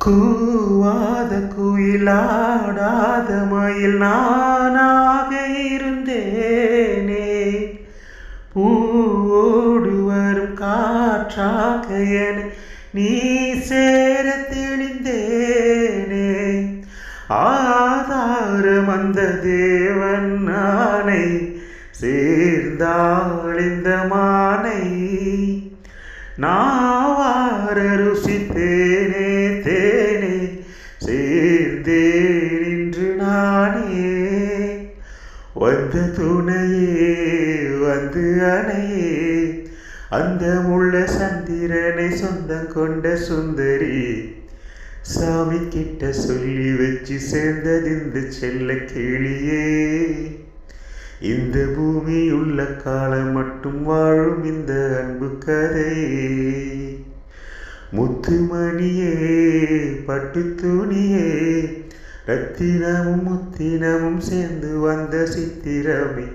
கூவாத குயிலாடாத மயில் நானாக இருந்தேனே, பூவோடு வரும் காற்றாக என நீ சேர தெளிந்தேனே. ஆதாரம் அந்த தேவன் நானை சேர்ந்தாள் இந்த மானை, நாவார ருசித்தேனே தேனே சேர்ந்தேன் இன்று நானே. வந்த துணையே வந்து அணையே, அந்த முள்ள சந்திரனை சொந்தம் கொண்ட சுந்தரி, சாமி கிட்ட சொல்லி வச்சு சேர்ந்தது இந்த செல்ல கிளியே. இந்த பூமி உள்ள காலம் மட்டும் வாழும் இந்த அன்பு கதையே. முத்துமணியே பட்டு துணியே, ரத்தினமும் முத்தினமும் சேர்ந்து வந்த சித்திரமே.